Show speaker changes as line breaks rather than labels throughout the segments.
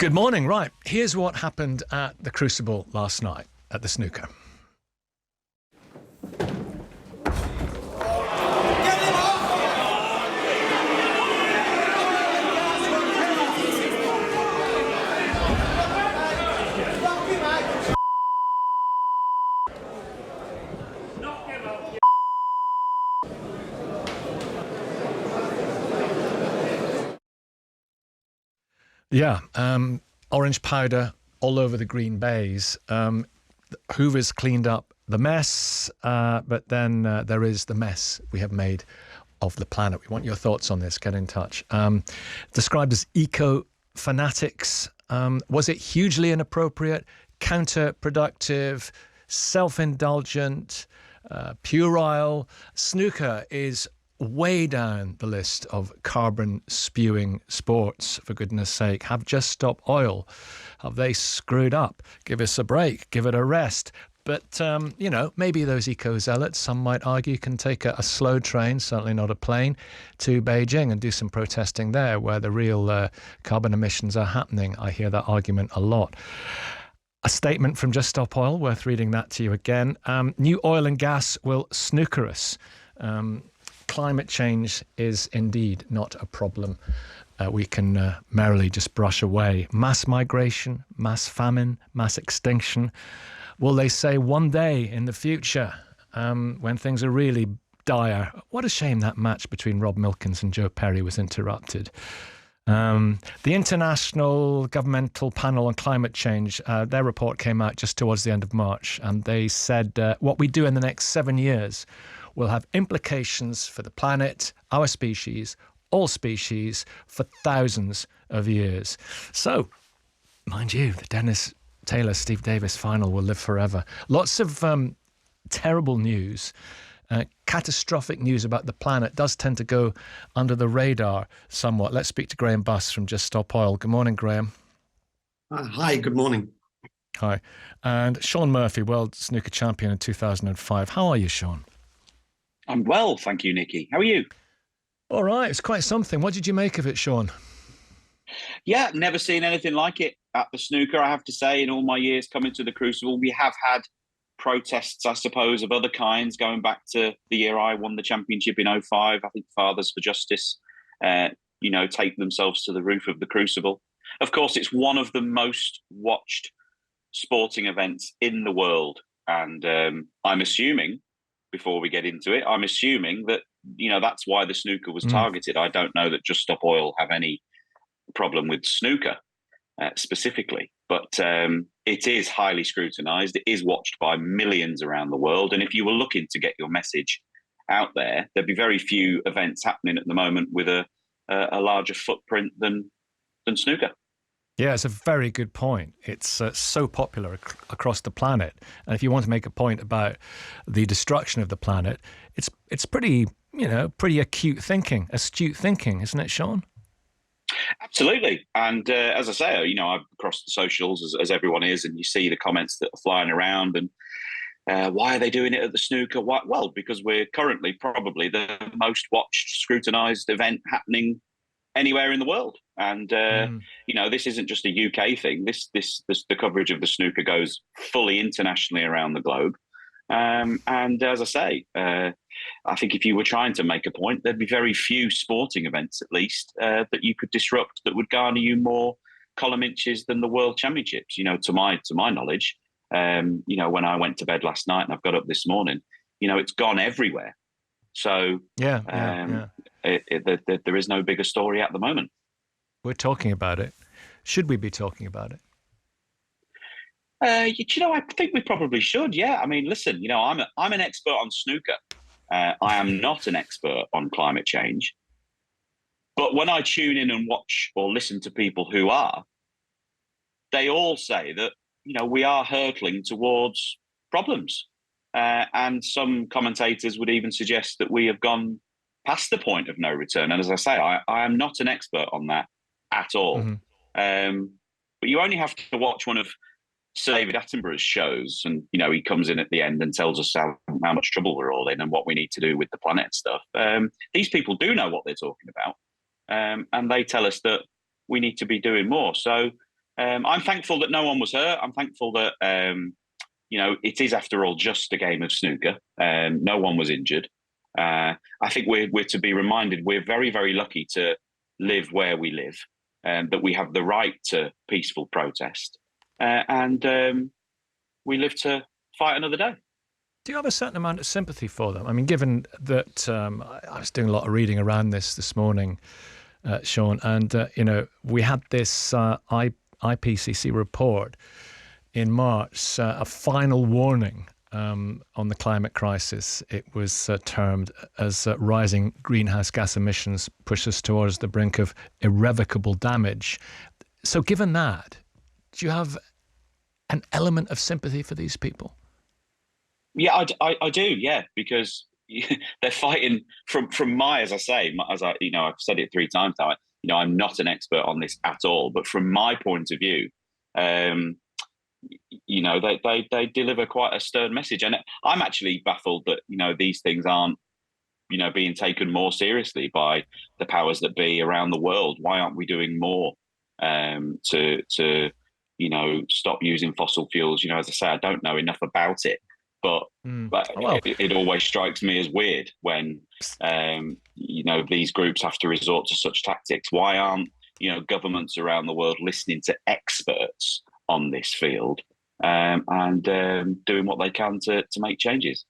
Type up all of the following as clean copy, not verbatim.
Good morning. Right, here's what happened at the Crucible last night at the Snooker. Yeah, orange powder all over the green bays. Hoover's cleaned up the mess, but then there is the mess we have made of the planet. We want your thoughts on this. Get in touch. Described as eco-fanatics. Was it hugely inappropriate, counterproductive, self-indulgent, puerile? Snooker is way down the list of carbon spewing sports, for goodness sake. Have Just Stop Oil. Have they screwed up? Give us a break. Give it a rest. But, maybe those eco-zealots, some might argue, can take a slow train, certainly not a plane, to Beijing and do some protesting there where the real carbon emissions are happening. I hear that argument a lot. A statement from Just Stop Oil, worth reading that to you again. New oil and gas will snooker us. Climate change is indeed not a problem we can merrily just brush away. Mass migration, mass famine, mass extinction. Will they say one day in the future, when things are really dire? What a shame that match between Rob Milkins and Joe Perry was interrupted. The International Governmental Panel on Climate Change, their report came out just towards the end of March, and they said what we do in the next 7 years will have implications for the planet, our species, all species, for thousands of years. So, mind you, the Dennis Taylor, Steve Davis final will live forever. Lots of terrible news. Catastrophic news about the planet does tend to go under the radar somewhat. Let's speak to Grahame Buss from Just Stop Oil. Good morning, Grahame.
Hi, good morning.
Hi. And Sean Murphy, world snooker champion in 2005. How are you, Sean?
I'm well, thank you, Nicky. How are you?
All right, it's quite something. What did you make of it, Sean?
Yeah, never seen anything like it at the snooker, I have to say. In all my years coming to the Crucible, we have had protests, I suppose, of other kinds, going back to the year I won the championship in '05. I think Fathers for Justice, take themselves to the roof of the Crucible. Of course, it's one of the most watched sporting events in the world. And I'm assuming, before we get into it, I'm assuming that, that's why the snooker was targeted. I don't know that Just Stop Oil have any problem with snooker specifically, but it is highly scrutinized. It is watched by millions around the world. And if you were looking to get your message out there, there'd be very few events happening at the moment with a larger footprint than snooker.
Yeah, it's a very good point. It's so popular across the planet. And if you want to make a point about the destruction of the planet, it's pretty astute thinking, isn't it, Sean?
Absolutely. And as I say, I'm across the socials as everyone is, and you see the comments that are flying around and why are they doing it at the snooker? Why? Well, because we're currently probably the most watched, scrutinized event happening anywhere in the world. And, this isn't just a UK thing. The coverage of the snooker goes fully internationally around the globe. And as I say, I think if you were trying to make a point, there'd be very few sporting events, at least, that you could disrupt that would garner you more column inches than the World Championships. To my knowledge, when I went to bed last night and I've got up this morning, it's gone everywhere. So there is no bigger story at the moment.
We're talking about it. Should we be talking about it?
I think we probably should. Yeah. I mean, listen, I'm an expert on snooker. I am not an expert on climate change. But when I tune in and watch or listen to people who are, they all say that, we are hurtling towards problems. And some commentators would even suggest that we have gone past the point of no return. And as I say, I am not an expert on that at all. Mm-hmm. But you only have to watch one of Sir David Attenborough's shows, and he comes in at the end and tells us how much trouble we're all in and what we need to do with the planet and stuff. These people do know what they're talking about, and they tell us that we need to be doing more. So I'm thankful that no one was hurt. I'm thankful that it is, after all, just a game of snooker. No one was injured. I think we're to be reminded we're very, very lucky to live where we live, that we have the right to peaceful protest, and we live to fight another day.
Do you have a certain amount of sympathy for them? I mean, given that I was doing a lot of reading around this morning, Sean, and we had this IPCC report in March, a final warning on the climate crisis. It was termed as rising greenhouse gas emissions push us towards the brink of irrevocable damage. So given that, do you have an element of sympathy for these people?
Yeah, I do. Yeah, because they're fighting from my, as I've said it 3 times now. I'm not an expert on this at all, but from my point of view, they deliver quite a stern message, and I'm actually baffled that these things aren't being taken more seriously by the powers that be around the world. Why aren't we doing more to stop using fossil fuels? As I say, I don't know enough about it. But it always strikes me as weird when these groups have to resort to such tactics. Why aren't governments around the world listening to experts on this field and doing what they can to make changes?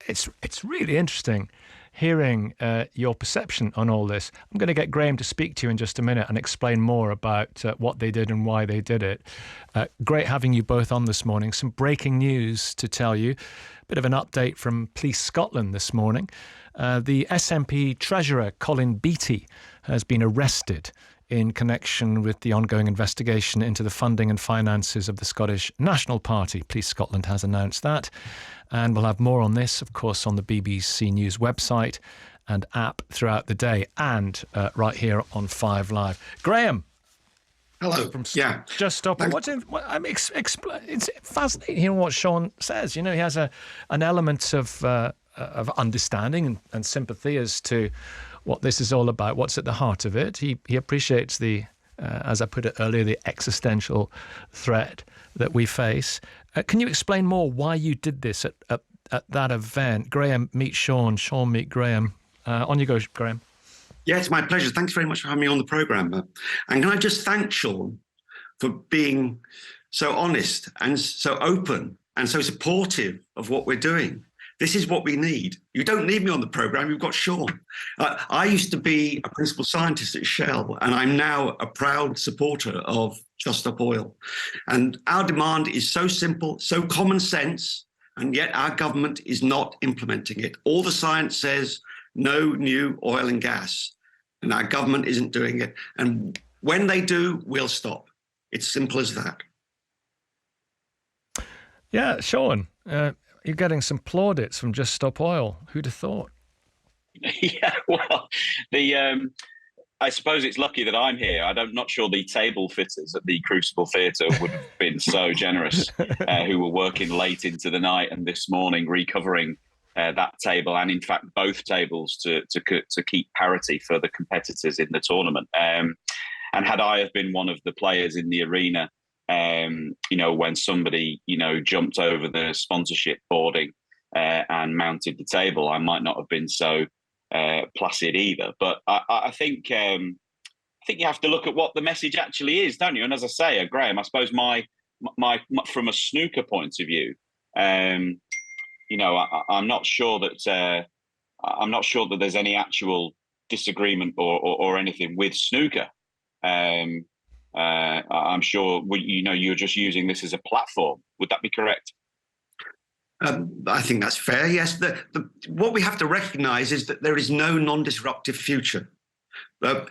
It's really interesting hearing your perception on all this. I'm going to get Grahame to speak to you in just a minute and explain more about what they did and why they did it. Great having you both on this morning. Some breaking news to tell you. Bit of an update from Police Scotland this morning. The SNP Treasurer, Colin Beattie, has been arrested in connection with the ongoing investigation into the funding and finances of the Scottish National Party. Police Scotland has announced that. And we'll have more on this, of course, on the BBC News website and app throughout the day, and right here on 5 Live. Grahame.
Hello.
Just Stop It. It's fascinating hearing what Sean says. He has an element of understanding and sympathy as to what this is all about, what's at the heart of it. He appreciates the, as I put it earlier, the existential threat that we face. Can you explain more why you did this at that event? Grahame, meet Sean. Sean, meet Grahame. On you go, Grahame.
Yeah, it's my pleasure. Thanks very much for having me on the programme. And can I just thank Sean for being so honest and so open and so supportive of what we're doing. This is what we need. You don't need me on the programme, you've got Sean. I used to be a principal scientist at Shell, and I'm now a proud supporter of Just Stop Oil. And our demand is so simple, so common sense, and yet our government is not implementing it. All the science says no new oil and gas, and our government isn't doing it. And when they do, we'll stop. It's simple as that.
Yeah, Sean, you're getting some plaudits from Just Stop Oil. Who'd have thought?
Yeah, well, I suppose it's lucky that I'm here. I'm not sure the table fitters at the Crucible Theatre would have been so generous, who were working late into the night and this morning recovering that table, and in fact both tables to keep parity for the competitors in the tournament. And had I have been one of the players in the arena, when somebody jumped over the sponsorship boarding and mounted the table, I might not have been so placid either. But I think you have to look at what the message actually is, don't you? And as I say, Grahame, I suppose my from a snooker point of view, I'm not sure that there's any actual disagreement or anything with snooker. I'm sure you're just using this as a platform. Would that be correct?
I think that's fair, yes. What we have to recognise is that there is no non-disruptive future. The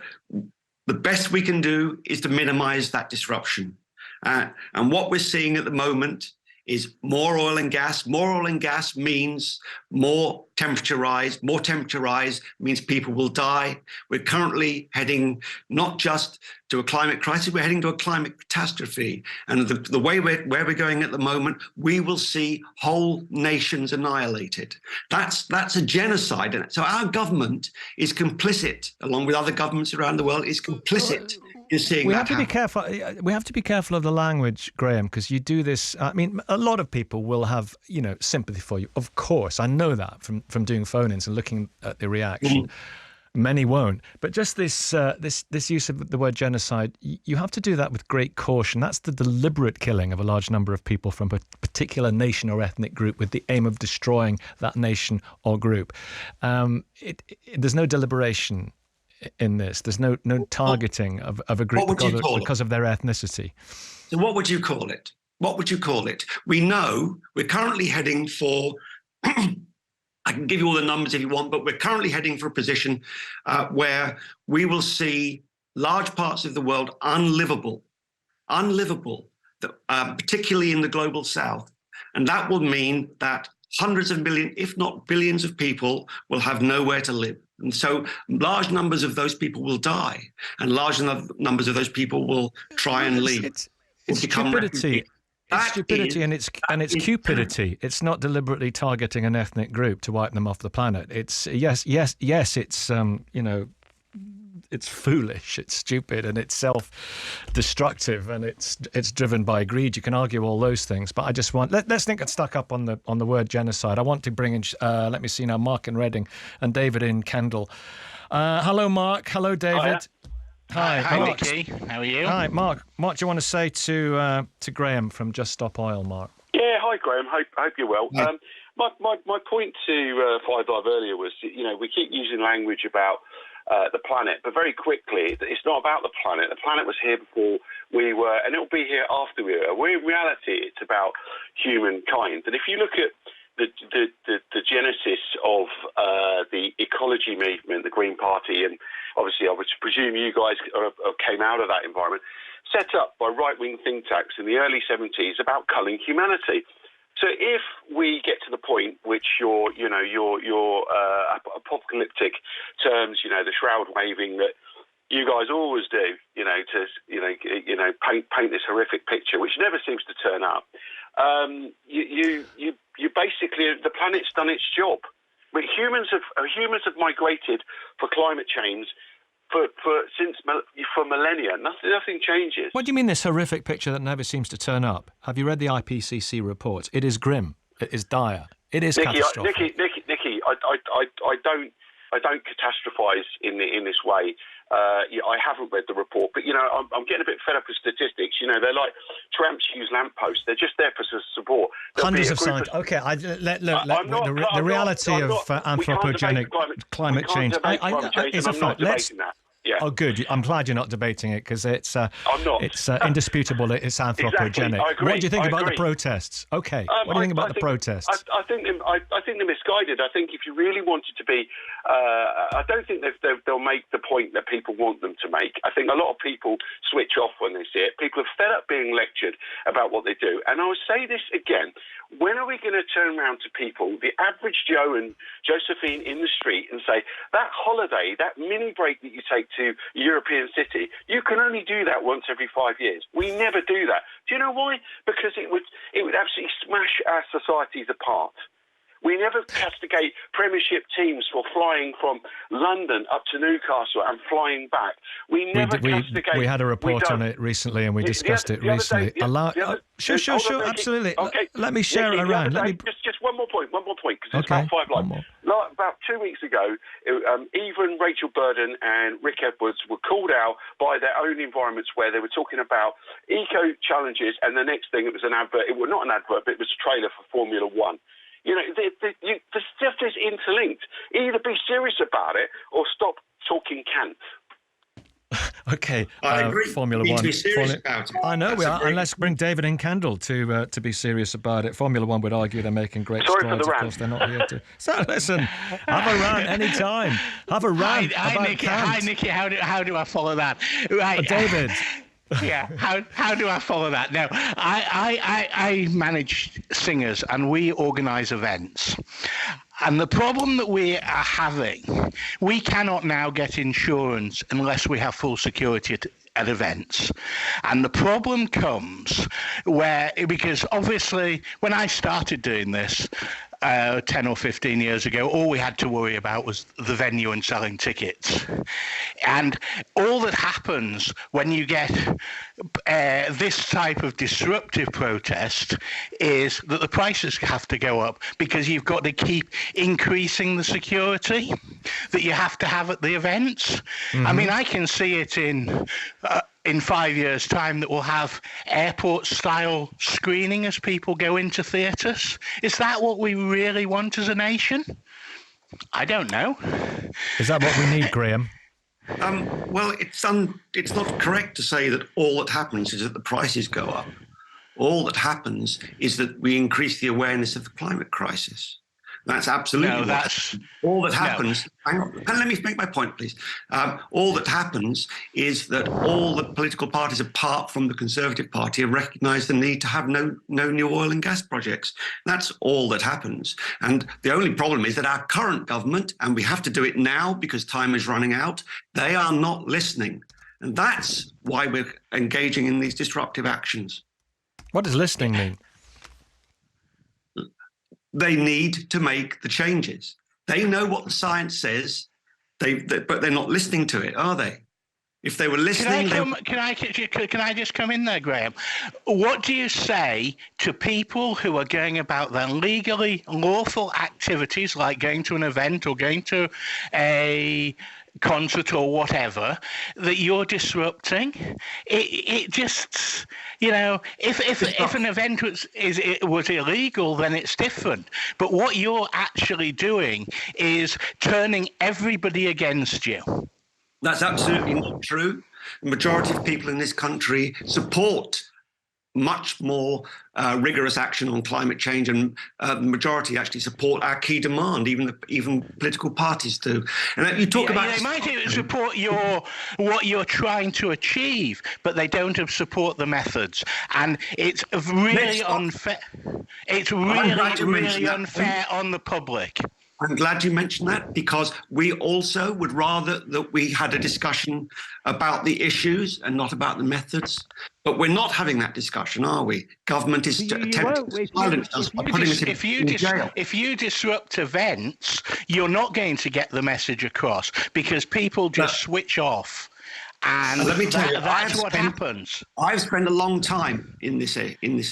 best we can do is to minimise that disruption. And what we're seeing at the moment is more oil and gas. More oil and gas means more temperature rise. More temperature rise means people will die. We're currently heading not just to a climate crisis, we're heading to a climate catastrophe. And the way where we're going at the moment, we will see whole nations annihilated. That's a genocide. And so our government is complicit, along with other governments around the world, is complicit in seeing
we
that
have to be careful. We have to be careful of the language, Grahame, because you do this. I mean, a lot of people will have, sympathy for you. Of course, I know that from doing phone-ins and looking at the reaction. Many won't. But just this use of the word genocide, you have to do that with great caution. That's the deliberate killing of a large number of people from a particular nation or ethnic group with the aim of destroying that nation or group. There's no deliberation in this. There's no targeting of a group because of their ethnicity.
So what would you call it? What would you call it? We know we're currently heading for... I can give you all the numbers if you want, but we're currently heading for a position where we will see large parts of the world unlivable, particularly in the global south. And that will mean that hundreds of millions, if not billions of people will have nowhere to live. And so large numbers of those people will die, and large numbers of those people will try and leave.
It's stupidity. It's stupidity and it's cupidity. It's not deliberately targeting an ethnic group to wipe them off the planet. It's yes. It's it's foolish. It's stupid and it's self-destructive and it's driven by greed. You can argue all those things, but I just want let's not get stuck up on the word genocide. I want to bring in. Let me see now. Mark in Reading and David in Kendal. Hello, Mark. Hello, David.
Hi, Nicky. How are you?
Hi, Mark. What do you want to say to Grahame from Just Stop Oil, Mark?
Yeah, hi, Grahame. Hope you're well.
Yeah.
My point to Five Live earlier was, we keep using language about the planet, but very quickly, it's not about the planet. The planet was here before we were, and it will be here after we were. In reality, it's about humankind. And if you look at the genesis of the ecology movement, the Green Party, and obviously I would presume you guys came out of that environment, set up by right-wing think tanks in the early 70s about culling humanity. So if we get to the point which your apocalyptic terms, the shroud waving that you guys always do, to paint this horrific picture, which never seems to turn up. You basically, the planet's done its job. But humans have migrated for climate change for millennia. Nothing changes.
What do you mean this horrific picture that never seems to turn up? Have you read the IPCC reports? It is grim. It is dire. It is catastrophic.
Nicky, I don't catastrophize in this way. I haven't read the report, but I'm getting a bit fed up with statistics. They're like tramps use lampposts; they're just there for support.
Hundreds of scientists. Okay, the reality of anthropogenic climate change is a fact.
Yeah.
Oh, good. I'm glad you're not debating it because it's indisputable. It's anthropogenic.
Exactly. I agree.
What do you think about the protests? Okay. What do you think about the protests?
I think they're misguided. I think if you really wanted to be, I don't think they'll make the point that people want them to make. I think a lot of people switch off when they see it. People are fed up being lectured about what they do. And I will say this again. When are we going to turn around to people, the average Joe and Josephine in the street, and say, that holiday, that mini break that you take to a European city, you can only do that once every 5 years. We never do that. Do you know why? Because it would absolutely smash our societies apart. We never castigate Premiership teams for flying from London up to Newcastle and flying back. We never castigate.
We had a report on it recently, and we discussed it recently. Sure, absolutely.
Okay.
Let me share it around.
Just one more point, because it's about Five Live. About 2 weeks ago, even Rachel Burden and Rick Edwards were called out by their own environments where they were talking about eco challenges, and the next thing, it was an advert. It was not an advert, but it was a trailer for Formula One. The stuff is interlinked. Either be serious about it or stop talking cant.
Okay,
I agree.
Formula
we need
One.
to be serious about it.
I know we are, and let's bring David in Kendal to be serious about it. Formula One would argue they're making great strides.
Sorry for the rant.
Of course, they're not here to. So listen, have a rant anytime. Have a rant about
Nicky.
cant.
Hi, Nicky. How do I follow that? Right,
David.
Yeah, how do I follow that? Now, I manage singers and we organise events. And the problem that we are having, we cannot now get insurance unless we have full security at events. And the problem comes because obviously when I started doing this, 10 or 15 years ago, all we had to worry about was the venue and selling tickets. And all that happens when you get this type of disruptive protest is that the prices have to go up because you've got to keep increasing the security that you have to have at the events. I mean, I can see it in 5 years' time that we'll have airport-style screening as people go into theatres. Is that what we really want as a nation? I don't know.
Is that what we need, Grahame?
Well, it's not correct to say that all that happens is that the prices go up. All that happens is that we increase the awareness of the climate crisis. That's absolutely all that happens. No. Hang on, let me make my point, please. All that happens is that all the political parties, apart from the Conservative Party, have recognised the need to have no new oil and gas projects. That's all that happens. And the only problem is that our current government, and we have to do it now because time is running out, they are not listening. And that's why we're engaging in these disruptive actions.
What does listening mean?
They need to make the changes. They know what the science says, but they're not listening to it, are they? If they were listening...
Can I just come in there, Grahame? What do you say to people who are going about their legally lawful activities, like going to an event or going to a concert or whatever, that you're disrupting? It just, you know, if an event was illegal, then it's different. But what you're actually doing is turning everybody against you.
That's absolutely not true. The majority of people in this country support much more rigorous action on climate change, and the majority actually support our key demand. Even political parties do. And you talk about
they might support what you're trying to achieve, but they don't support the methods, and it's really unfair. It's really unfair on the public.
I'm glad you mentioned that, because we also would rather that we had a discussion about the issues and not about the methods. But we're not having that discussion, are we? Government is attempting to silence us by putting us in jail.
If you disrupt events, you're not going to get the message across because people just switch off. And let me tell you, that's what happens.
I've spent a long time in this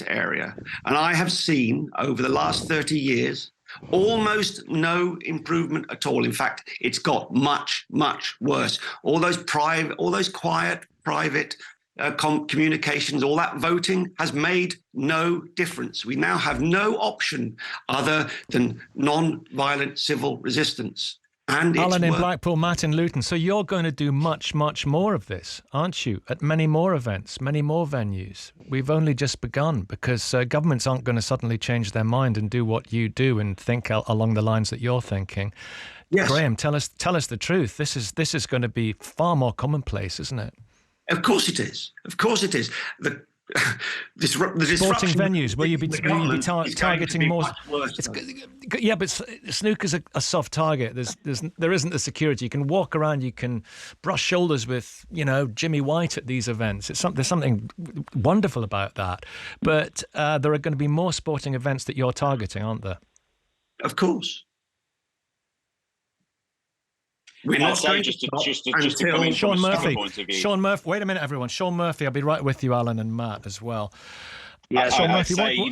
area, and I have seen over the last 30 years almost no improvement at all. In fact, it's got much, much worse. All those quiet, private communications, all that voting has made no difference. We now have no option other than non-violent civil resistance. And
Alan in Blackpool, Matt in Luton. So you're going to do much, much more of this, aren't you? At many more events, many more venues. We've only just begun, because governments aren't going to suddenly change their mind and do what you do and think along the lines that you're thinking. Yes. Grahame, tell us the truth. This is going to be far more commonplace, isn't it?
Of course it is. Of course it is. The
sporting venues, will you be targeting more? Yeah, but snooker's a soft target. There isn't the security. You can walk around, you can brush shoulders with, Jimmy White at these events. There's something wonderful about that. But there are going to be more sporting events that you're targeting, aren't there?
Of course.
We're not saying just to come in
Sean
from a
Murphy.
Point of view.
Sean Murphy. Wait a minute, everyone. Sean Murphy. I'll be right with you, Alan and Matt as well.
Yeah,
Sean Murphy.
With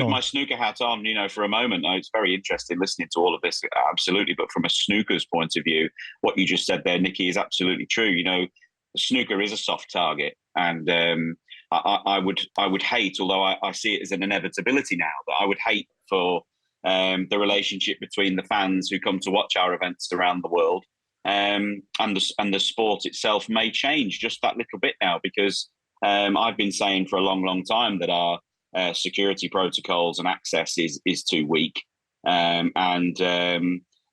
my snooker hat on, for a moment. It's very interesting listening to all of this. Absolutely, but from a snooker's point of view, what you just said there, Nicky, is absolutely true. Snooker is a soft target, and I would hate, although I see it as an inevitability now, that I would hate for the relationship between the fans who come to watch our events around the world and the sport itself may change just that little bit now, because I've been saying for a long, long time that our security protocols and access is too weak, and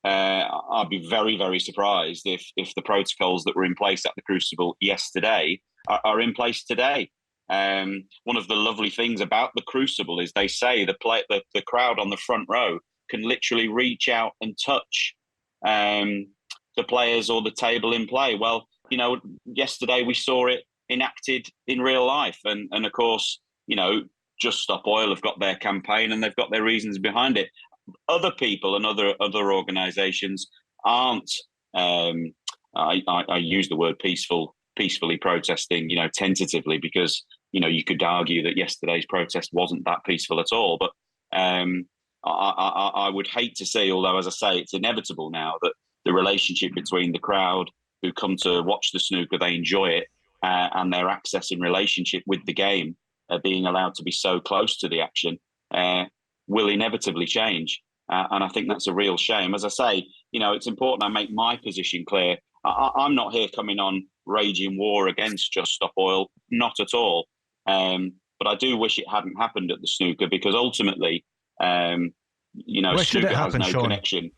I'd be very, very surprised if the protocols that were in place at the Crucible yesterday are in place today. One of the lovely things about the Crucible is they say the crowd on the front row can literally reach out and touch the players or the table in play. Well, yesterday we saw it enacted in real life, and of course, Just Stop Oil have got their campaign and they've got their reasons behind it. Other people and other organisations aren't. I use the word peacefully protesting, tentatively, because you could argue that yesterday's protest wasn't that peaceful at all. But I would hate to see, although as I say, it's inevitable now, that the relationship between the crowd who come to watch the snooker, they enjoy it, and their access in relationship with the game, being allowed to be so close to the action, will inevitably change. And I think that's a real shame. As I say, it's important I make my position clear. I'm not here coming on raging war against Just Stop Oil, not at all. But I do wish it hadn't happened at the snooker, because ultimately, snooker has no connection.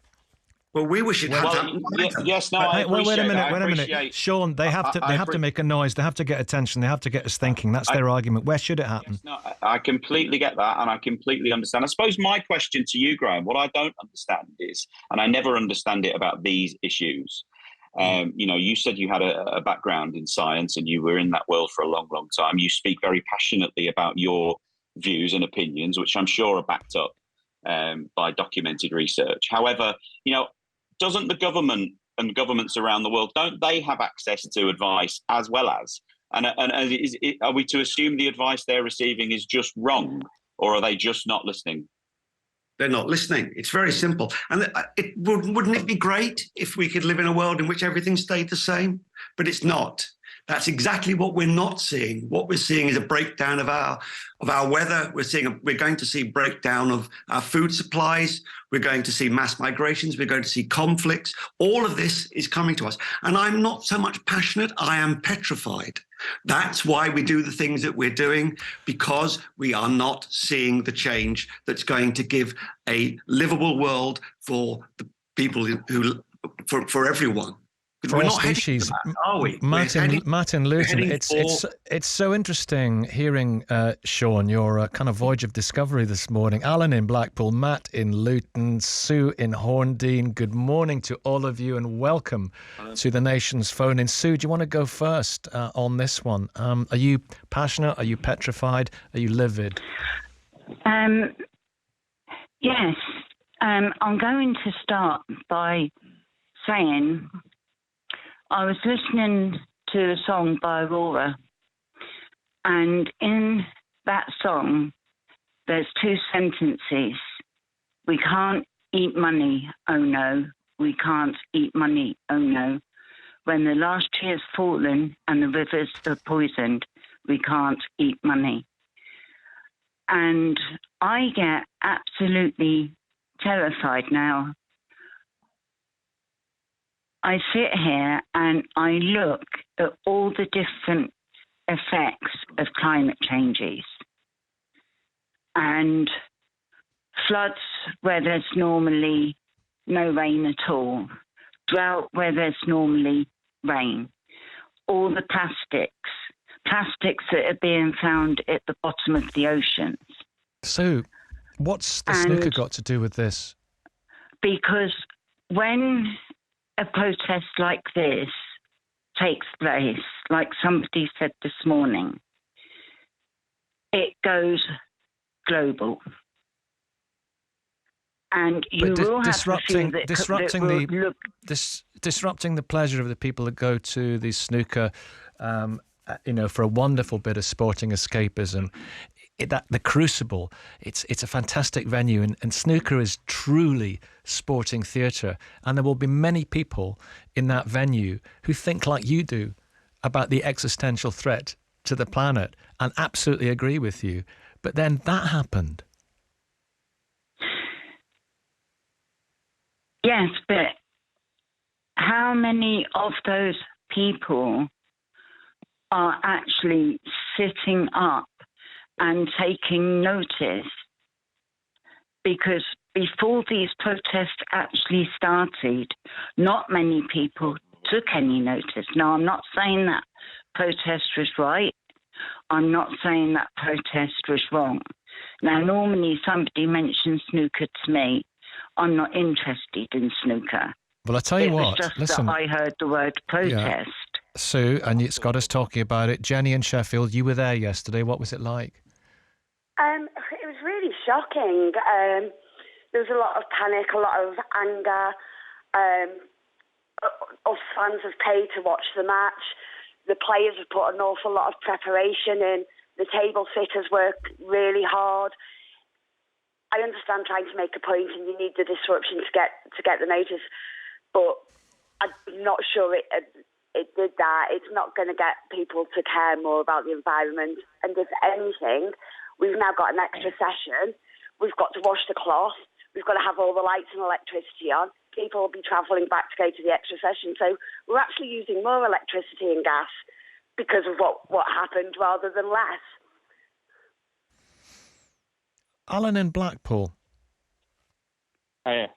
Well, we wish it had.
Yes, no, I appreciate
wait a minute. Sean, they have to make a noise. They have to get attention. They have to get us thinking. That's their argument. Where should it happen?
Yes, no, I completely get that, and I completely understand. I suppose my question to you, Grahame, what I don't understand is, and I never understand it about these issues. You said you had a background in science and you were in that world for a long, long time. You speak very passionately about your views and opinions, which I'm sure are backed up by documented research. However, doesn't the government and governments around the world, don't they have access to advice as well as? And are we to assume the advice they're receiving is just wrong, or are they just not listening?
They're not listening. It's very simple. And wouldn't it be great if we could live in a world in which everything stayed the same? But it's not. That's exactly what we're not seeing. What we're seeing is a breakdown of our weather. We're going to see breakdown of our food supplies. We're going to see mass migrations. We're going to see conflicts. All of this is coming to us. And I'm not so much passionate. I am petrified. That's why we do the things that we're doing, because we are not seeing the change that's going to give a livable world for the people for everyone.
For all species,
are we?
Martin Luton, it's so interesting hearing, Sean, your kind of voyage of discovery this morning. Alan in Blackpool, Matt in Luton, Sue in Horndean. Good morning to all of you and welcome to the nation's phone in. Sue, do you want to go first on this one? Are you passionate? Are you petrified? Are you livid?
Yes. I'm going to start by saying I was listening to a song by Aurora, and in that song, there's two sentences. We can't eat money, oh no. We can't eat money, oh no. When the last tree has fallen and the rivers are poisoned, we can't eat money. And I get absolutely terrified now. I sit here and I look at all the different effects of climate changes, and floods where there's normally no rain at all, drought where there's normally rain, all the plastics that are being found at the bottom of the oceans.
So what's the snooker got to do with this?
Because when a protest like this takes place, like somebody said this morning, it goes global. And you will have to feel that
disrupting the pleasure of the people that go to the snooker, for a wonderful bit of sporting escapism. The Crucible, it's a fantastic venue, and snooker is truly sporting theatre, and there will be many people in that venue who think like you do about the existential threat to the planet and absolutely agree with you. But then that happened.
Yes, but how many of those people are actually sitting up and taking notice? Because before these protests actually started, not many people took any notice. Now, I'm not saying that protest was right. I'm not saying that protest was wrong. Now, normally somebody mentions snooker to me. I'm not interested in snooker.
Well, I tell you what,
just
listen,
that I heard the word protest.
Yeah. Sue, and it's got us talking about it. Jenny in Sheffield, you were there yesterday. What was it like?
It was really shocking. There was a lot of panic, a lot of anger. Us fans have paid to watch the match. The players have put an awful lot of preparation in. The table sitters work really hard. I understand trying to make a point and you need the disruption to get the notice, but I'm not sure it did that. It's not going to get people to care more about the environment. And if anything, we've now got an extra session. We've got to wash the cloth. We've got to have all the lights and electricity on. People will be travelling back to go to the extra session. So we're actually using more electricity and gas because of what happened rather than less.
Alan in Blackpool.
Hi.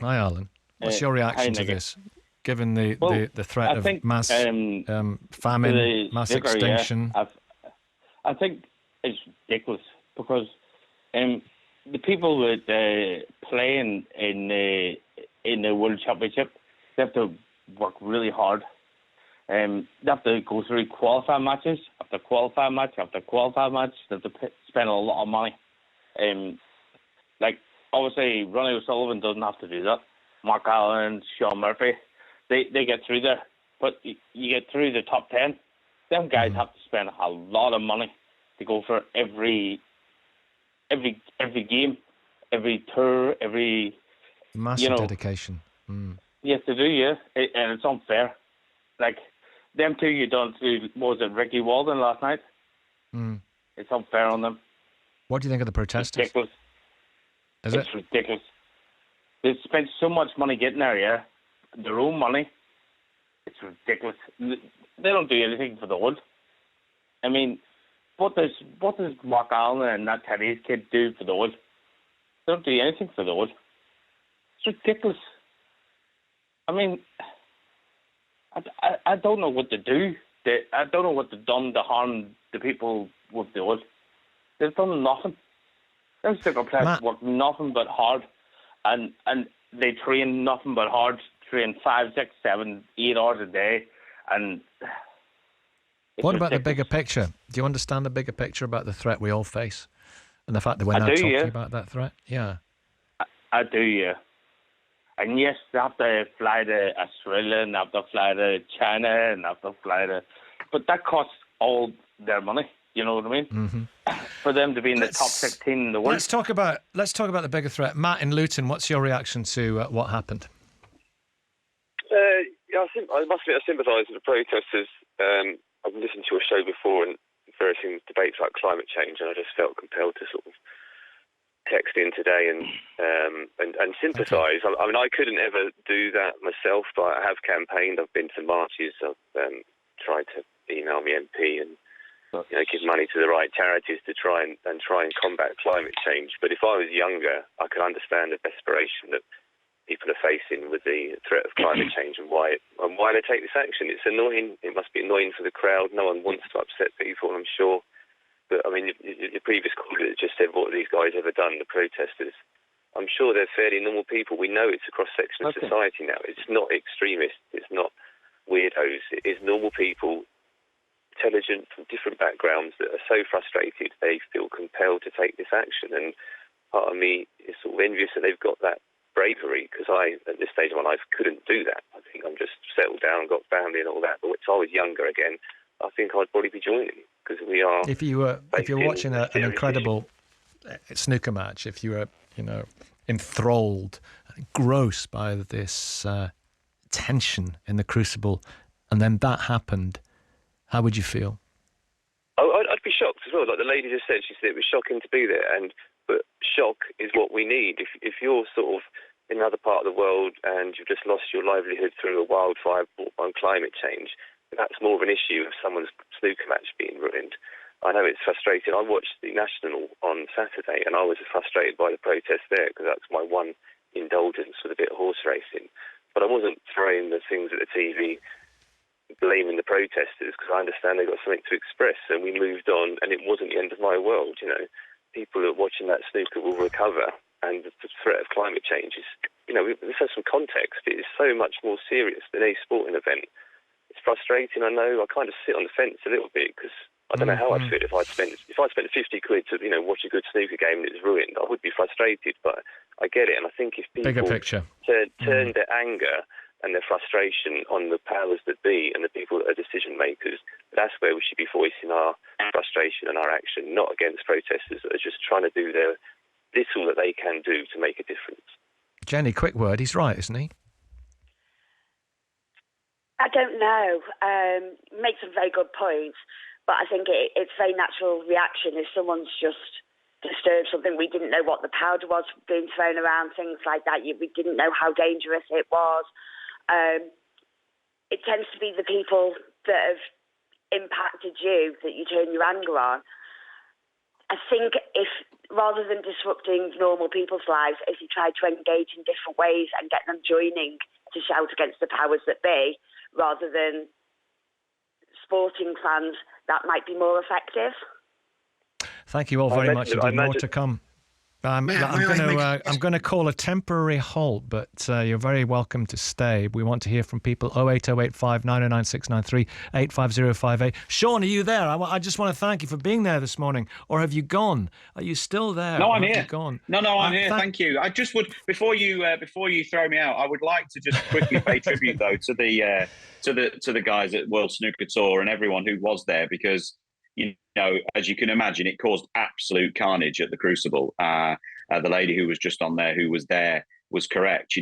Hi, Alan. What's your reaction to this, given the threat of mass famine, mass extinction?
Yeah, I think it's ridiculous because the people that play in the World Championship, they have to work really hard. They have to go through qualifying matches after qualifying match after qualifying match. They have to spend a lot of money. Like, obviously, Ronnie O'Sullivan doesn't have to do that. Mark Allen, Sean Murphy, they get through there. But you get through the top 10, them guys have to spend a lot of money to go for every game, every tour, every...
Massive dedication.
Yes, they do, yeah. And it's unfair. Like, them two you done to, what was it, Ricky Walden last night? It's unfair on them.
What do you think of the protesters?
It's ridiculous.
It's
ridiculous. They've spent so much money getting there, yeah. Their own money. It's ridiculous. They don't do anything for the hood. I mean, what does Mark Allen and that Teddy's kid do for the hood? They don't do anything for the hood. It's ridiculous. I mean, I don't know what to do. I don't know what they've done to harm the people with the hood. They've done nothing. Them Snooker players work nothing but hard, and they train nothing but hard. Train 5, 6, 7, 8 hours a day, and
what about the bigger picture? Do you understand the bigger picture about the threat we all face, and the fact that we're now talking about that threat? Yeah,
I do. Yeah, and yes, they have to fly to Australia, and they have to fly to China, and they have to fly to, but that costs all their money. You know what I mean? For them to be in the top 16 in the world.
Let's talk about the bigger threat. Matt in Luton, what's your reaction to what happened?
Yeah, I must admit I sympathise with the protesters. I've listened to your show before and various debates like climate change, and I just felt compelled to sort of text in today and sympathise. Okay. I mean, I couldn't ever do that myself, but I have campaigned. I've been to marches. I've tried to email my MP and give money to the right charities to try and combat climate change. But if I was younger, I could understand the desperation that people are facing with the threat of climate change and why they take this action. It's annoying. It must be annoying for the crowd. No one wants to upset people, I'm sure. But I mean, the previous caller just said, what have these guys ever done, the protesters? I'm sure they're fairly normal people. We know it's a cross-section of society now. It's not extremists. It's not weirdos. It is normal people, intelligent from different backgrounds, that are so frustrated they feel compelled to take this action. And part of me is sort of envious that they've got that bravery, because I, at this stage of my life, couldn't do that. I think I'm just settled down, got family and all that. But if I was younger again, I think I'd probably be joining, because we are. If you're
watching an incredible snooker match, if you were enthralled, engrossed by this tension in the crucible, and then that happened, how would you feel?
I'd be shocked as well. Like the lady just said, she said it was shocking to be there, but shock is what we need. If you're sort of in another part of the world and you've just lost your livelihood through a wildfire brought on climate change, that's more of an issue of someone's snooker match being ruined. I know it's frustrating. I watched the National on Saturday and I was frustrated by the protest there, because that's my one indulgence with a bit of horse racing. But I wasn't throwing the things at the TV blaming the protesters, because I understand they've got something to express, and we moved on, and it wasn't the end of my world. People who are watching that snooker will recover, and the threat of climate change is, this has some context. It is so much more serious than any sporting event. It's frustrating, I know. I kind of sit on the fence a little bit, because I don't know how I'd feel if I'd spent £50 to watch a good snooker game and it was ruined. I would be frustrated, but I get it. And I think if people
Bigger picture.
turn their anger and their frustration on the powers that be and the people that are decision makers, that's where we should be voicing our frustration and our action, not against protesters that are just trying to do their little that they can do to make a difference.
Jenny, quick word. He's right, isn't he?
I don't know. Makes some very good points, but I think it's a very natural reaction if someone's just disturbed something. We didn't know what the powder was being thrown around, things like that. We didn't know how dangerous it was. It tends to be the people that have impacted you that you turn your anger on. I think if, rather than disrupting normal people's lives, if you try to engage in different ways and get them joining to shout against the powers that be, rather than sporting fans, that might be more effective.
Thank you all very much indeed. More to come. I'm going to call a temporary halt, but you're very welcome to stay. We want to hear from people. 08085 909 693 85058. Sean, are you there? I just want to thank you for being there this morning. Or have you gone? Are you still there?
No, I'm here.
Gone?
No, I'm here. Thank you. I just would, before you throw me out, I would like to just quickly pay tribute though to the guys at World Snooker Tour and everyone who was there, because as you can imagine, it caused absolute carnage at the Crucible. The lady who was just on there, who was there, was correct.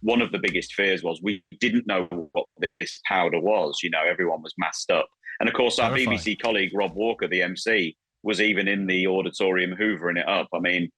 One of the biggest fears was we didn't know what this powder was. Everyone was masked up. And of course, our BBC colleague, Rob Walker, the MC, was even in the auditorium hoovering it up. I mean,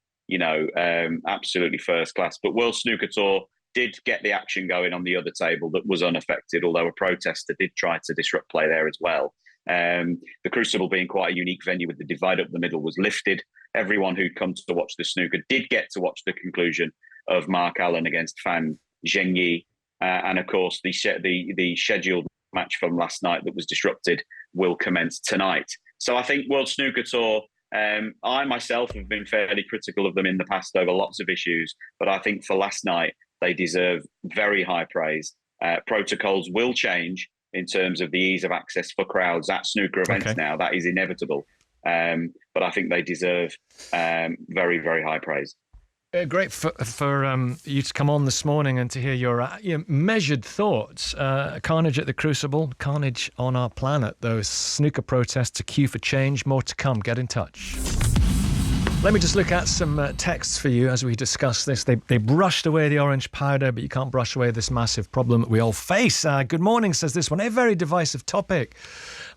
absolutely first class. But World Snooker Tour did get the action going on the other table that was unaffected, although a protester did try to disrupt play there as well. The Crucible, being quite a unique venue with the divide up the middle, was lifted. Everyone who'd come to watch the snooker did get to watch the conclusion of Mark Allen against Fan Zhengyi, and of course the scheduled match from last night that was disrupted will commence tonight. So I think World Snooker Tour, I myself have been fairly critical of them in the past over lots of issues, but I think for last night they deserve very high praise. Protocols will change in terms of the ease of access for crowds at snooker events now. That is inevitable. But I think they deserve very, very high praise.
Great for you to come on this morning and to hear your measured thoughts. Carnage at the Crucible, carnage on our planet. Those snooker protests, a cue for change. More to come. Get in touch. Let me just look at some texts for you as we discuss this. They brushed away the orange powder, but you can't brush away this massive problem that we all face. Good morning, says this one. A very divisive topic.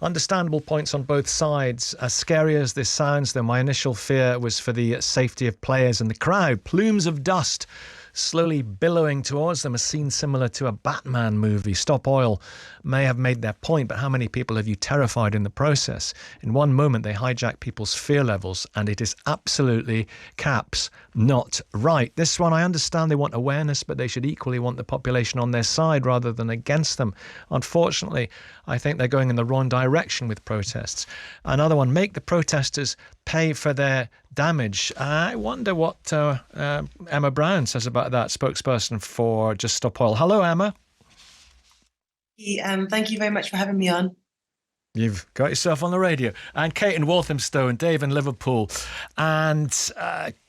Understandable points on both sides. As scary as this sounds, though, my initial fear was for the safety of players and the crowd. Plumes of dust slowly billowing towards them, a scene similar to a Batman movie. Stop Oil may have made their point, but how many people have you terrified in the process? In one moment, they hijack people's fear levels, and it is absolutely, caps, not right. This one, I understand they want awareness, but they should equally want the population on their side rather than against them. Unfortunately, I think they're going in the wrong direction with protests. Another one, make the protesters pay for their damage. I wonder what Emma Brown says about that, spokesperson for Just Stop Oil. Hello, Emma.
Thank you very much for having me on.
You've got yourself on the radio. And Kate in Walthamstow, and Dave in Liverpool, and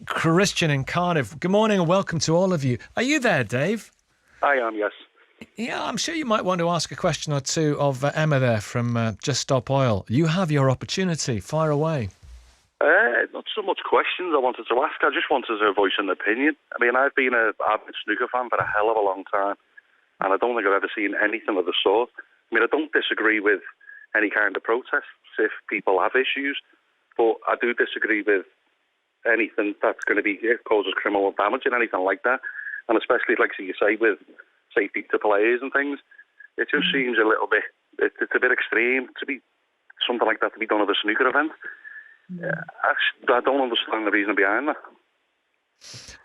Christian in Cardiff. Good morning and welcome to all of you. Are you there, Dave?
I am, yes.
Yeah, I'm sure you might want to ask a question or two of Emma there from Just Stop Oil. You have your opportunity. Fire away.
Not so much questions I wanted to ask. I just wanted to voice an opinion. I mean, I've been an avid snooker fan for a hell of a long time, and I don't think I've ever seen anything of the sort. I mean, I don't disagree with any kind of protests if people have issues, but I do disagree with anything that's going to be causes criminal damage and anything like that. And especially, like you say, with safety to players and things, it just seems a little bit, it's a bit extreme to be something like that to be done at a snooker event. I don't understand the reason behind that.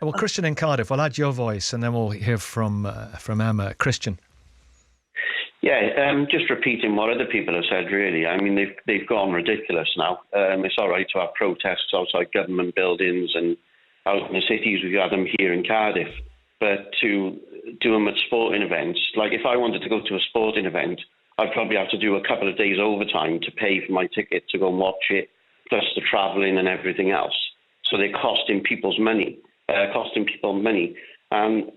Well, Christian in Cardiff, I'll add your voice and then we'll hear from Emma. Christian.
Yeah, just repeating what other people have said, really. I mean, they've gone ridiculous now. It's all right to have protests outside government buildings and out in the cities. We've had them here in Cardiff. But to do them at sporting events, like if I wanted to go to a sporting event, I'd probably have to do a couple of days overtime to pay for my ticket to go and watch it, plus the travelling and everything else. So they're costing people money. And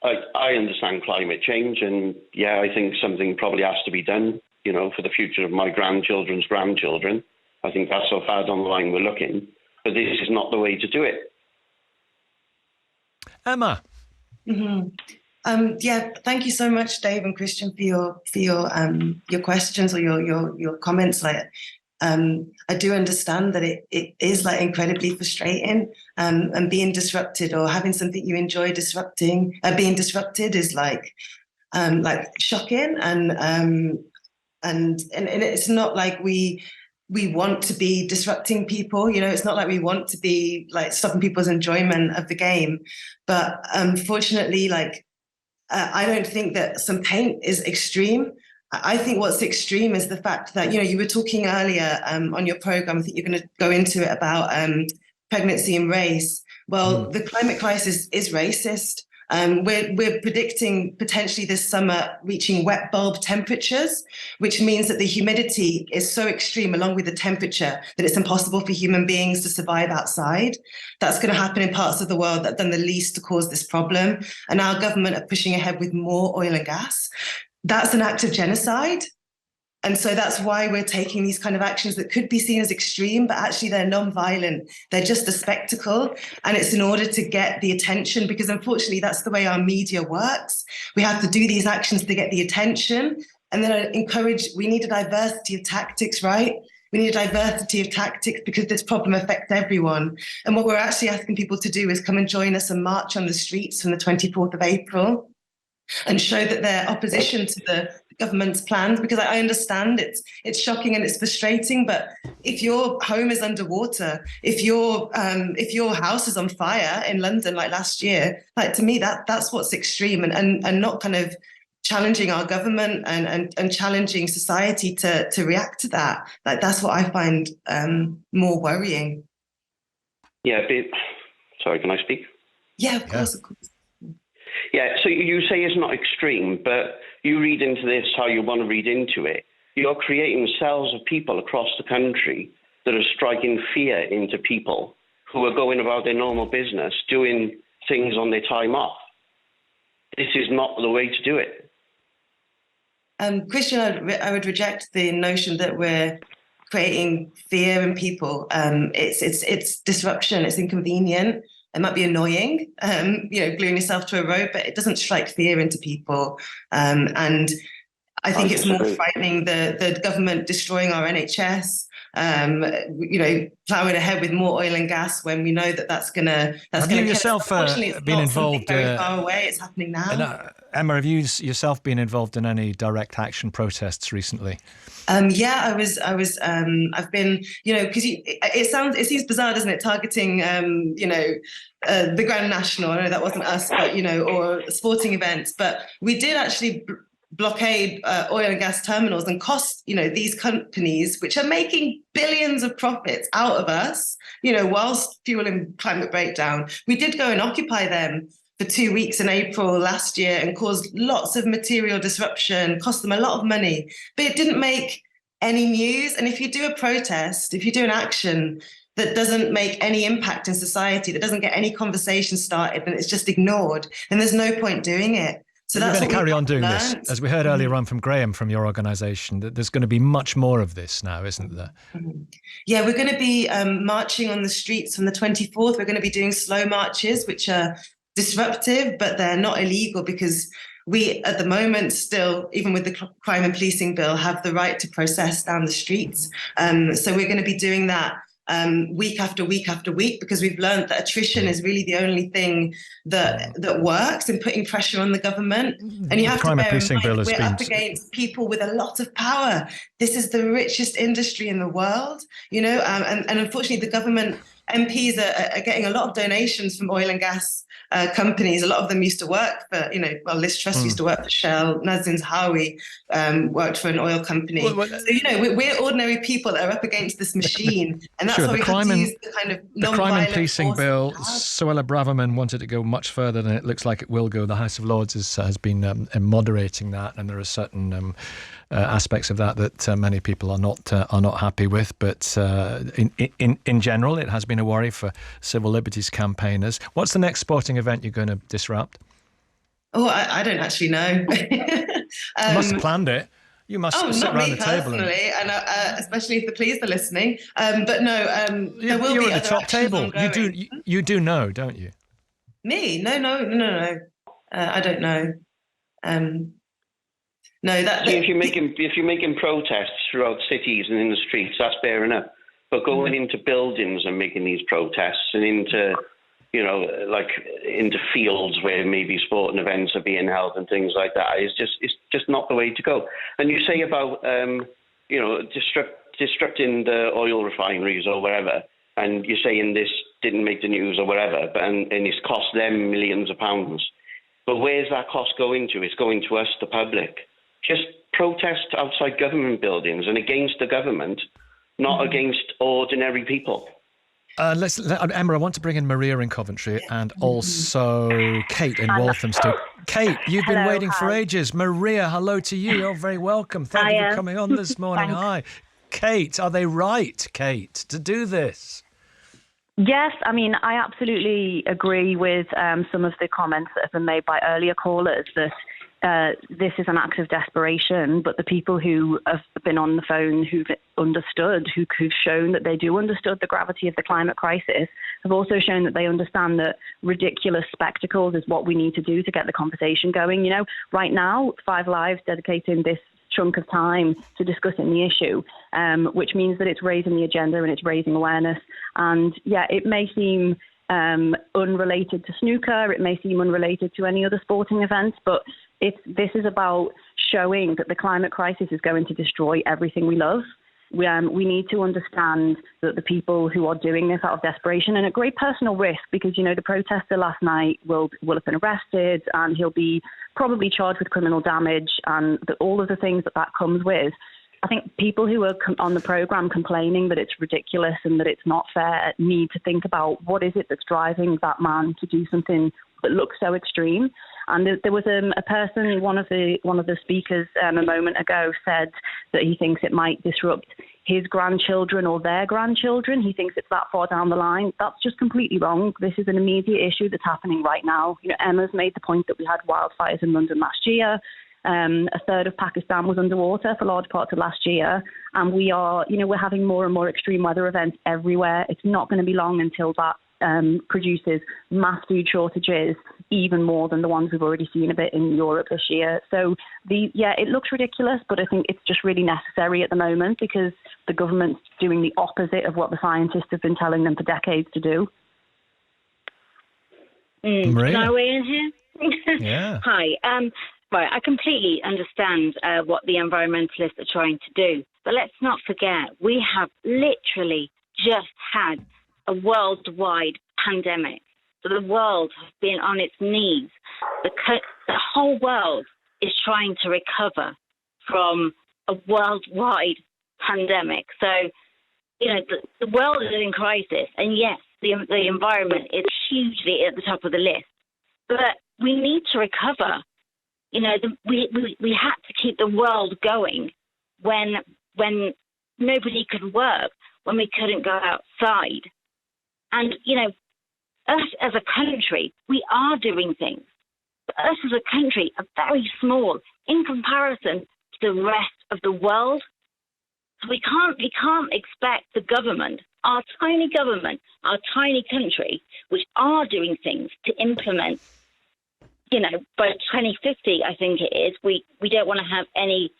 I understand climate change, and yeah, I think something probably has to be done, for the future of my grandchildren's grandchildren. I think that's how far down the line we're looking. But this is not the way to do it.
Emma.
Mm-hmm. Thank you so much, Dave and Christian, for your questions or your comments. I do understand that it is incredibly frustrating, and being disrupted or having something you enjoy being disrupted is shocking, and it's not like we want to be disrupting people, it's not like we want to be stopping people's enjoyment of the game, but unfortunately, I don't think that some paint is extreme. I think what's extreme is the fact that, you were talking earlier on your program, I think you're going to go into it about pregnancy and race. Well, the climate crisis is racist. We're predicting potentially this summer reaching wet bulb temperatures, which means that the humidity is so extreme along with the temperature that it's impossible for human beings to survive outside. That's going to happen in parts of the world that have done the least to cause this problem. And our government are pushing ahead with more oil and gas. That's an act of genocide. And so that's why we're taking these kind of actions that could be seen as extreme, but actually they're non-violent. They're just a spectacle. And it's in order to get the attention, because unfortunately that's the way our media works. We have to do these actions to get the attention. And then I encourage, we need a diversity of tactics, right? We need a diversity of tactics because this problem affects everyone. And what we're actually asking people to do is come and join us and march on the streets from the 24th of April and show that they're opposition to the government's plans, because I understand it's shocking and it's frustrating, but if your home is underwater, if your house is on fire in London like last year, to me that's what's extreme, and not kind of challenging our government and challenging society to react to that. That's what I find more worrying.
Yeah, sorry, can I speak?
Yeah, of course.
Yeah, so you say it's not extreme, but you read into this how you want to read into it. You're creating cells of people across the country that are striking fear into people who are going about their normal business, doing things on their time off. This is not the way to do it.
Christian, I would reject the notion that we're creating fear in people. It's disruption, it's inconvenient. It might be annoying, gluing yourself to a rope, but it doesn't strike fear into people. And I think it's more frightening the government destroying our NHS, plowing ahead with more oil and gas when we know that's going to. Have you
yourself been involved?
Very far away. It's happening now.
Emma, have you yourself been involved in any direct action protests recently?
Yeah, I was. I've been, because it seems bizarre, doesn't it? Targeting, the Grand National. I know that wasn't us, but or sporting events. But we did actually blockade oil and gas terminals and cost, these companies, which are making billions of profits out of us, whilst fueling climate breakdown. We did go and occupy them for 2 weeks in April last year and caused lots of material disruption, cost them a lot of money, but it didn't make any news. And if you do a protest, if you do an action that doesn't make any impact in society, that doesn't get any conversation started, and it's just ignored, then there's no point doing it. So that's
going to carry on doing this. As we heard earlier on from Grahame from your organisation, that there's going to be much more of this now, isn't there?
Yeah, we're going to be marching on the streets from the 24th. We're going to be doing slow marches, which are disruptive, but they're not illegal because we, at the moment, still, even with the crime and policing bill, have the right to protest down the streets. So we're going to be doing that week after week after week, because we've learned that attrition is really the only thing that works in putting pressure on the government. And you have to bear in mind, we're up against people with a lot of power. This is the richest industry in the world, and unfortunately the government MPs are getting a lot of donations from oil and gas companies. A lot of them used to work for, Liz Truss used to work for Shell. Nazim Zahawi worked for an oil company. So, we're ordinary people that are up against this machine. And that's why we have to use the kind of non-violent.
The crime and policing bill, Suella Braverman wanted to go much further than it looks like it will go. The House of Lords has been moderating that, and there are certain aspects of that many people are not happy with. But in general, it has been a worry for civil liberties campaigners. What's the next sporting event you're going to disrupt?
Oh, I don't actually know.
You must have planned it. You must sit around the table.
Personally, and especially if the police are listening. But no, there will be
you're at
other
the top
actions
table.
ongoing.
You do know, don't you?
Me? No. I don't know. No, that.
See, if you're making protests throughout cities and in the streets, that's fair enough. But going into buildings and making these protests and into, into fields where maybe sporting events are being held and things like that it's just not the way to go. And you say about disrupting the oil refineries or whatever, and you're saying this didn't make the news or whatever, and it's cost them millions of pounds. But where's that cost going to? It's going to us, the public. Just protest outside government buildings and against the government, not against ordinary people.
Emma, I want to bring in Maria in Coventry and also Kate in Walthamstow. Kate, you've been waiting for ages. Maria, hello to you. You're very welcome. Thank you for coming on this morning. Hi. Kate, are they right, Kate, to do this?
Yes, I mean, I absolutely agree with some of the comments that have been made by earlier callers that this is an act of desperation, but the people who have been on the phone, who've understood, who've shown that they do understood the gravity of the climate crisis, have also shown that they understand that ridiculous spectacles is what we need to do to get the conversation going. Right now, 5 Live's dedicating this chunk of time to discussing the issue, which means that it's raising the agenda and it's raising awareness. And yeah, it may seem unrelated to snooker, it may seem unrelated to any other sporting events, but this is about showing that the climate crisis is going to destroy everything we love. We need to understand that the people who are doing this out of desperation and at great personal risk, because, the protester last night will have been arrested and he'll be probably charged with criminal damage and all of the things that comes with. I think people who are on the programme complaining that it's ridiculous and that it's not fair need to think about what is it that's driving that man to do something that looks so extreme. And there was a person, one of the speakers a moment ago said that he thinks it might disrupt his grandchildren or their grandchildren. He thinks it's that far down the line. That's just completely wrong. This is an immediate issue that's happening right now. Emma's made the point that we had wildfires in London last year. A third of Pakistan was underwater for large parts of last year. And we are, we're having more and more extreme weather events everywhere. It's not going to be long until that produces mass food shortages, even more than the ones we've already seen a bit in Europe this year. So, it looks ridiculous, but I think it's just really necessary at the moment because the government's doing the opposite of what the scientists have been telling them for decades to do.
Maria?
Can I weigh in here?
Yeah.
Hi. Right, I completely understand what the environmentalists are trying to do, but let's not forget, we have literally just had a worldwide pandemic. So the world has been on its knees. The whole world is trying to recover from a worldwide pandemic. So, the world is in crisis. And yes, the environment is hugely at the top of the list. But we need to recover. We had to keep the world going when nobody could work, when we couldn't go outside. And, us as a country, we are doing things. But us as a country are very small in comparison to the rest of the world. So we can't expect the government, our tiny country, which are doing things to implement, by 2050, I think it is, we don't want to have any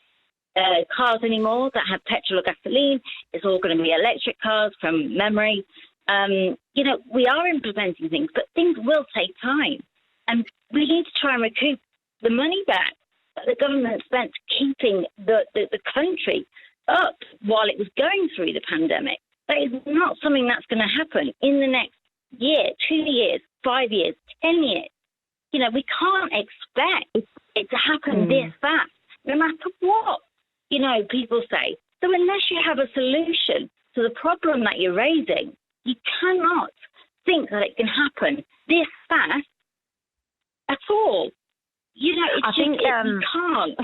cars anymore that have petrol or gasoline. It's all going to be electric cars from memory. We are implementing things, but things will take time. And we need to try and recoup the money back that the government spent keeping the country up while it was going through the pandemic. That is not something that's going to happen in the next year, 2 years, 5 years, 10 years. We can't expect it to happen this fast, no matter what, people say. So unless you have a solution to the problem that you're raising, you cannot think that it can happen this fast at all. You can't.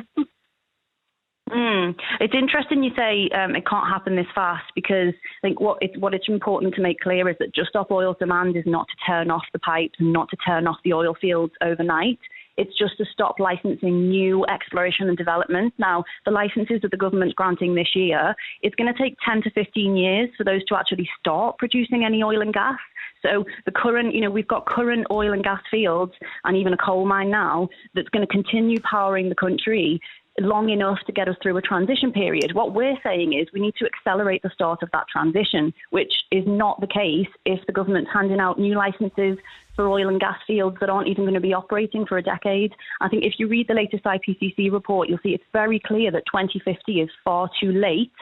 It's interesting you say it can't happen this fast, because I think what it's important to make clear is that Just Stop Oil's demand is not to turn off the pipes and not to turn off the oil fields overnight. It's just to stop licensing new exploration and development. Now, the licenses that the government's granting this year, it's going to take 10 to 15 years for those to actually start producing any oil and gas. So the current, we've got current oil and gas fields and even a coal mine now that's going to continue powering the country long enough to get us through a transition period. What we're saying is we need to accelerate the start of that transition, which is not the case if the government's handing out new licenses for oil and gas fields that aren't even going to be operating for a decade. I think if you read the latest IPCC report, you'll see it's very clear that 2050 is far too late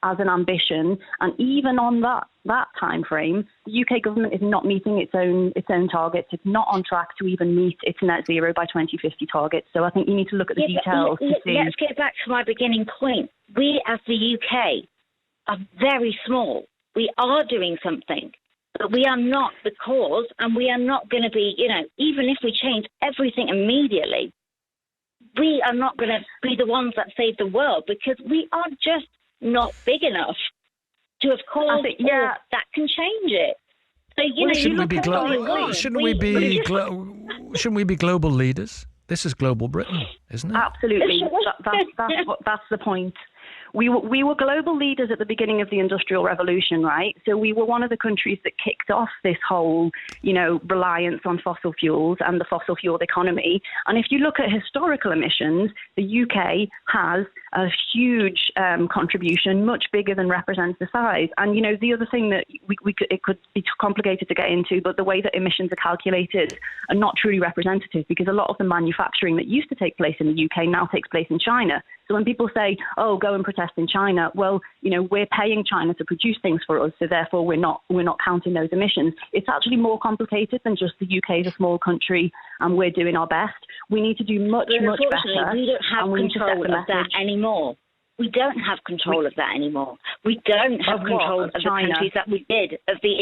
as an ambition, and even on that time frame, the UK government is not meeting its own targets. It's not on track to even meet its net zero by 2050 targets. So I think you need to look at the details to see.
Let's get back to my beginning point. We, as the UK, are very small. We are doing something, but we are not the cause, and we are not going to be. Even if we change everything immediately, we are not going to be the ones that save the world, because we are just not big enough to have caused that can change it. So
shouldn't we be global leaders? This is global Britain, isn't it?
Absolutely. That's the point. We were global leaders at the beginning of the Industrial Revolution, right? So we were one of the countries that kicked off this whole, reliance on fossil fuels and the fossil fueled economy. And if you look at historical emissions, the UK has a huge contribution, much bigger than represents the size. And, the other thing that it could be complicated to get into, but the way that emissions are calculated are not truly representative, because a lot of the manufacturing that used to take place in the UK now takes place in China. So when people say, oh, go and protest in China, well, we're paying China to produce things for us, so therefore we're not counting those emissions. It's actually more complicated than just the UK is a small country and we're doing our best. We need to do much better.
We don't have control of that anymore. We don't have control of that anymore. We don't have control of the countries that we did, of the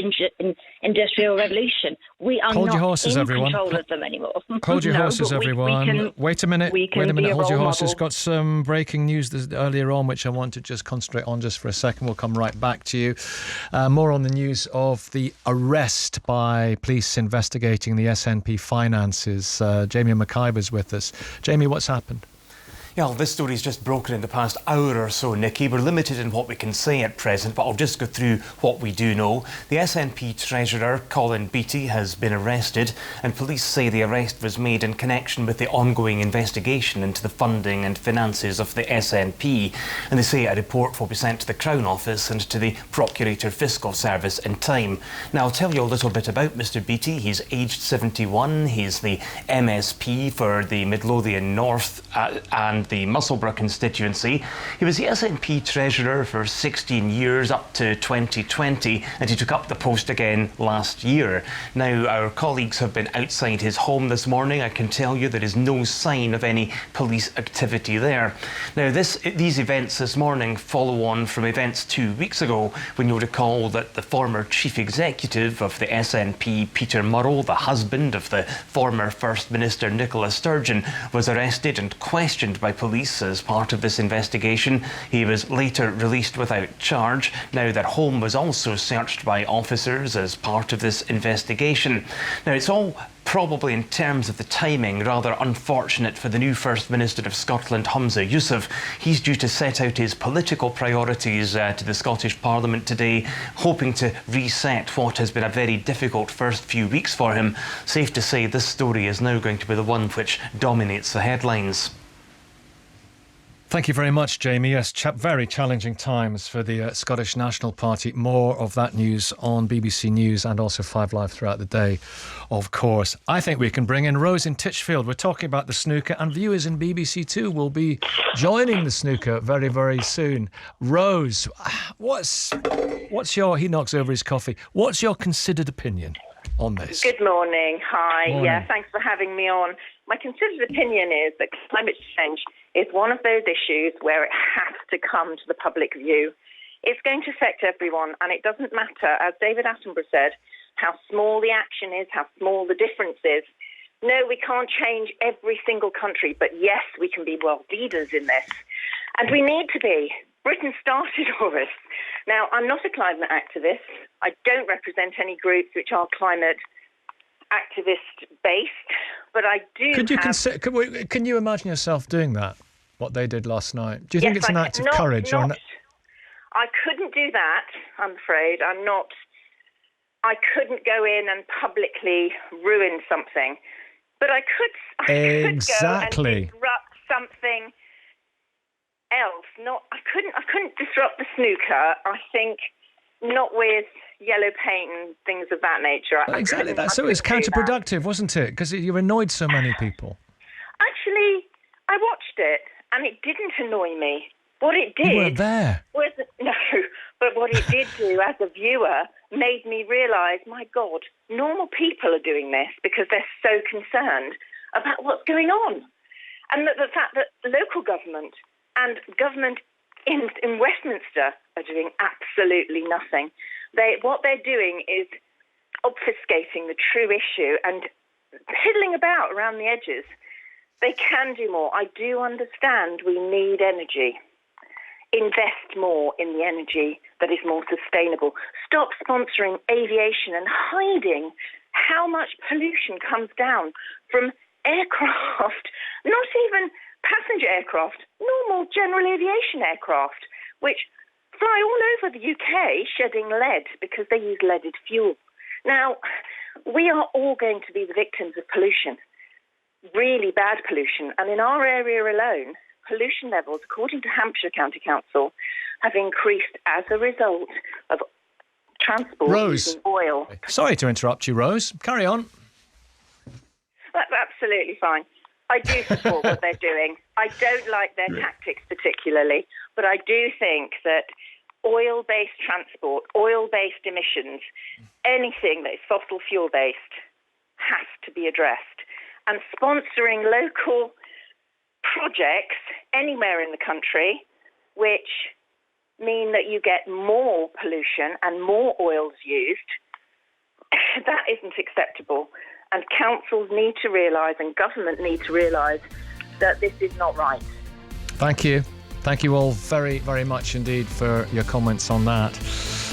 Industrial Revolution. We are not in control of them anymore.
Hold your horses, everyone. Wait a minute. Hold your horses. Got some breaking news earlier on, which I want to just concentrate on just for a second. We'll come right back to you. More on the news of the arrest by police investigating the SNP finances. Jamie McIver's with us. Jamie, what's happened?
Yeah, well, this story's just broken in the past hour or so, Nicky. We're limited in what we can say at present, but I'll just go through what we do know. The SNP Treasurer, Colin Beattie, has been arrested, and police say the arrest was made in connection with the ongoing investigation into the funding and finances of the SNP. And they say a report will be sent to the Crown Office and to the Procurator Fiscal Service in time. Now, I'll tell you a little bit about Mr Beattie. He's aged 71. He's the MSP for the Midlothian North and the Musselburgh constituency. He was the SNP Treasurer for 16 years up to 2020, and he took up the post again last year. Now, our colleagues have been outside his home this morning. I can tell you there is no sign of any police activity there. Now, these events this morning follow on from events 2 weeks ago, when you'll recall that the former Chief Executive of the SNP, Peter Murrell, the husband of the former First Minister Nicola Sturgeon, was arrested and questioned by police as part of this investigation. He was later released without charge. Now, their home was also searched by officers as part of this investigation. Now, it's all probably, in terms of the timing, rather unfortunate for the new First Minister of Scotland, Humza Yousaf. He's due to set out his political priorities to the Scottish Parliament today, hoping to reset what has been a very difficult first few weeks for him. Safe to say this story is now going to be the one which dominates the headlines.
Thank you very much, Jamie. Yes, very challenging times for the Scottish National Party. More of that news on BBC News and also 5 Live throughout the day, of course. I think we can bring in Rose in Titchfield. We're talking about the snooker, and viewers in BBC Two will be joining the snooker very, very soon. Rose, what's your... He knocks over his coffee. What's your considered opinion on this?
Good morning. Hi.
Morning.
Yeah, thanks for having me on. My considered opinion is that climate change is one of those issues where it has to come to the public view. It's going to affect everyone, and it doesn't matter, as David Attenborough said, how small the action is, how small the difference is. No, we can't change every single country, but yes, we can be world leaders in this. And we need to be. Britain started all this. Now, I'm not a climate activist. I don't represent any groups which are climate activist-based, but I do
Can you imagine yourself doing that, what they did last night? Do you think it's an act of courage?
I couldn't do that, I'm afraid. I couldn't go in and publicly ruin something, but I could go and disrupt something else. I couldn't disrupt the snooker. I think not with yellow paint and things of that nature.
Exactly. So it was counterproductive, wasn't it? Because you annoyed so many people.
Actually, I watched it and it didn't annoy me. What it did...
You weren't there.
But what it did do as a viewer made me realise, my God, normal people are doing this because they're so concerned about what's going on. And the fact that local government and government in Westminster are doing absolutely nothing. What they're doing is obfuscating the true issue and piddling about around the edges. They can do more. I do understand we need energy. Invest more in the energy that is more sustainable. Stop sponsoring aviation and hiding how much pollution comes down from aircraft, not even passenger aircraft, normal general aviation aircraft, which fly all over the UK shedding lead because they use leaded fuel. Now, we are all going to be the victims of pollution, really bad pollution. And in our area alone, pollution levels, according to Hampshire County Council, have increased as a result of transport using oil.
Sorry to interrupt you, Rose. Carry on.
That's absolutely fine. I do support what they're doing. I don't like their tactics particularly, but I do think that oil-based transport, oil-based emissions, anything that is fossil fuel-based has to be addressed. And sponsoring local projects anywhere in the country, which mean that you get more pollution and more oils used, that isn't acceptable. And councils need to realise and government need to realise that this is not right.
Thank you. Thank you all very, very much indeed for your comments on that.